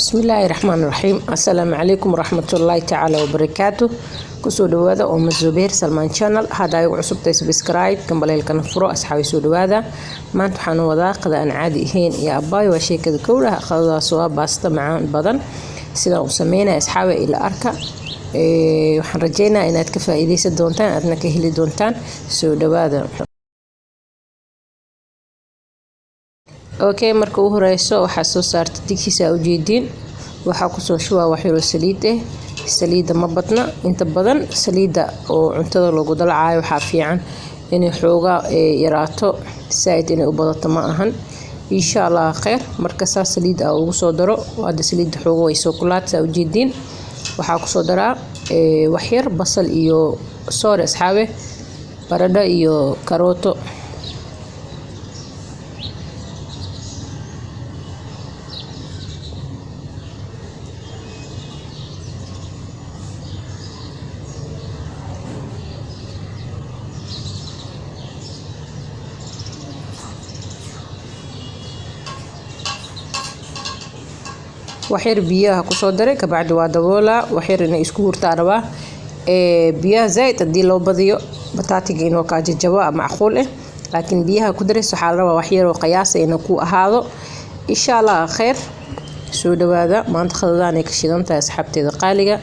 بسم الله الرحمن الرحيم. السلام عليكم ورحمة الله تعالى وبركاته. كسو دوادا أم الزبير سلمان شانل هذا يعصب سبسكرايب كم بلاي الكنفرو أصحابي سو دوادا ما انتحان وذا قذا أن عادي هين يا أباي وشي كذا كلها قذا سوا باسطة مع بدن سيدا وسمينا أصحابي إلى أركا وحن رجينا إن أتكفى إليس دونتان أدنا كهلي دونتان سو دوادا. اوكي marka ugu horeyso waxa soo saartay digsiga u jeedin waxa ku soo shuwa wax yar saliid saliida ma badna inta badan saliida oo cuntada lagu dalcayo waxa fiican inay xooga yaraato saaid inay u badato ma ahan insha Allah khair marka saliid ugu soo daro wada saliid xooga way soo kulaatay u jeedin waxa ku soo daraa wax yar basal iyo soor asxaabe barada iyo karooto وحير بيها كسو دري كبعد وادولا وحير إنه يسكو هرتاربا بيها زايد أدي لو بديو بتاتيجي إنه كاجي جوا معقولة لكن بيها كدري سحال روا وحير وقياس إنه كو هذا إن شاء الله خير سو هذا ما أنت خذاني كشيدان تسحبتي دقالقة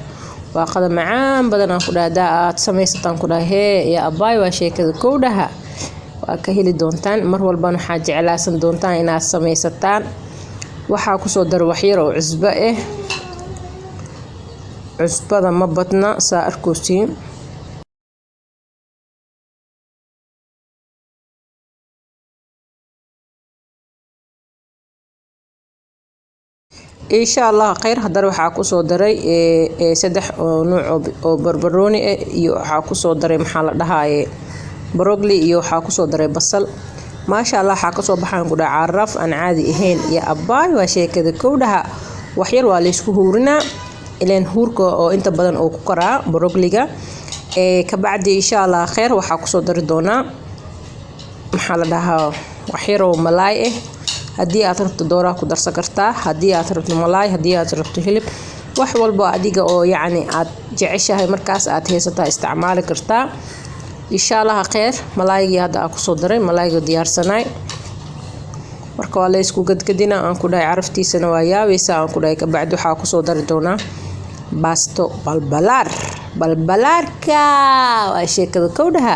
وأخذ معام بدنا كده داء تسمي ستان كده هي يا أباي وشيء كذا كودها وأكهلي دونتان مر والبان حاجة على سن دونتان إنها تسمي ستان waxaa ku soo dar wax yar oo cusbo cusbada ma badna saa arkoosin insha Allah khayr hadar waxaa ku soo daray saddex nooc oo barbarooni iyo waxaa ku soo daray maxaa la dhahaye broccoli iyo waxaa ku soo daray basal ما شاء الله حاكسو بحان كده عرف أن عادي إهين يا أباي وشي كده كودها وحير واليسكو هورنا إلين هوركو أو إنت بدن أو كرا بروغليغا كبعد إن شاء الله خير وحاكسو دردونا محال لها وحير وملاي هدي أتربت دورا كدر سكرتا هدي أتربت ملاي هدي أتربت هلب وحوال بواديقا أو يعني جعشها هاي مركز هيستا استعمال كرتا إن شاء الله خير ملايجي هذا أكو صدري ملايجي ديار سناي marka waa la isku gadgadina aan ku dhahay caraftiisana waa yaabeysa aan ku dhahay ka bacdi waxa ku soo dari doona basto balbalaarka waa sheekada kowdaha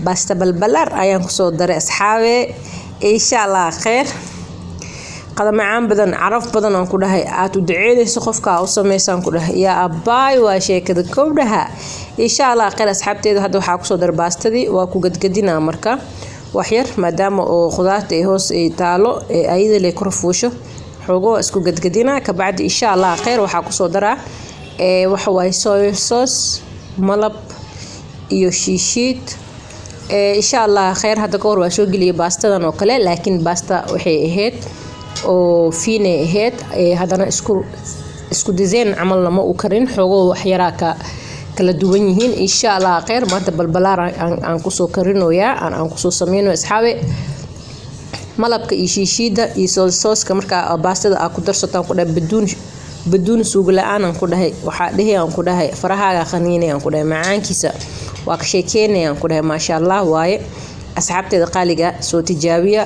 basta balbalaar ayaan ku soo daray asxaabe insha Allah khair qada macaan badan caraf badan aan ku dhahay aad u duceeyso qofka u sameeysan ku dhahay ya abaay waa sheekada kowdaha insha Allah khair asxaabteedu hadda waxa ku soo dar baastadii waa ku gadgadina marka wax yar maadaama oo khudaarta ay hoos ay taalo ayada leh korfuusho xogo isku gadgadina ka bacdi insha Allah khair waxa ku soo daraa waxa way soy sauce malab iyo shiishid insha Allah khair hadda ka hor waa soo geliye baastadan oo kale laakiin baasta waxay ahayd oo fiine ahayd hadana isku design amal lama u karin xogo wax yara kala duwan yihiin insha Allah khair maanta balbalaar aan ku soo karinoya aan ku soo sameeyno asxaabe malabka iyo shiishida iyo sauce-ka marka baastada aad ku darsataan ku dhahay baduun suuq la'aan aan ku dhahay waxa aan ku dhahay farahaaga qaniinay aan ku dhahay macaankiisa waa ka sheekeynay aan ku dhahay ma sha Allah waaye asxaabteeda qaaliga soo tijaabiya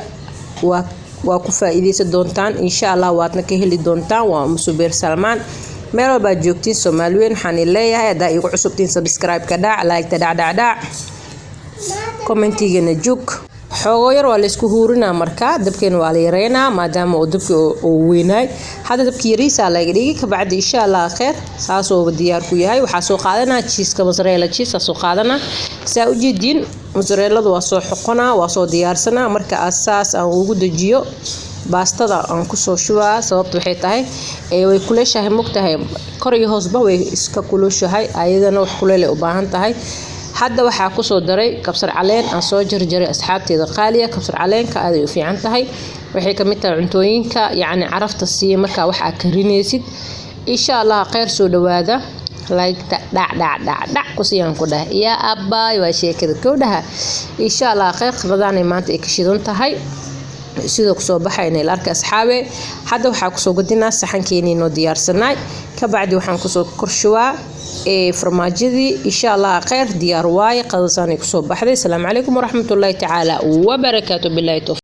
waa ku faa'iideysan doontaan insha Allah waadna ka heli doontaan waa Musubeer Salmaan meel walba joogtiin Soomaaliyeed waxaan leeyahay hadaa igu cusubtiin subscribe ka dhac like ta dhac commentigana joog xogo yar waa la isku huurina marka dabkeen waa la yareynaa maadaama uu dabka uu weynaay hada dabkii yariisa la dhigi ka bacdi insha Allah khair saasoo diyaar ku yahay waxa soo qaadanaa cheese-ka mozzarella cheese soo qaadanaa saa u jeedin mozzarella waa soo xoqonaa waa soo diyaarsanaa marka asaas aan ugu dajiyo baastada aan ku soo shubaa sababtu waxay tahay way kuleeshahay mugtahay kor iyo hoosba way iska kulushahay ayadana wax kuleel u baahan tahay hadda waxa ku soo daray kabsar caleen aan soo jarjaray asxaabteeda qaaliya kabsar caleenka aad ay u fiican tahay waxay ka mid tahay cuntooyinka yaani carafta si marka wax aad karinaysid insha Allah khair soo dhawaada like dhac ku siyaan ku dhahay ya abaay waa sheekada kowdaha insha Allah khair qadaan maanta ay ka shidan tahay sidoo kusoo baxayna ila arka asxaabe hadda waxaa kusoo gudinaa saxankeeni noo diyaarsanay ka bacdi waxaan kusoo korshuwaa farmaajadii insha Allah khayr diyaar waaye qadasaan kusoo baxday. Assalaamu calaykum waraxmatullaahi tacaala wa barakaatuh. billahi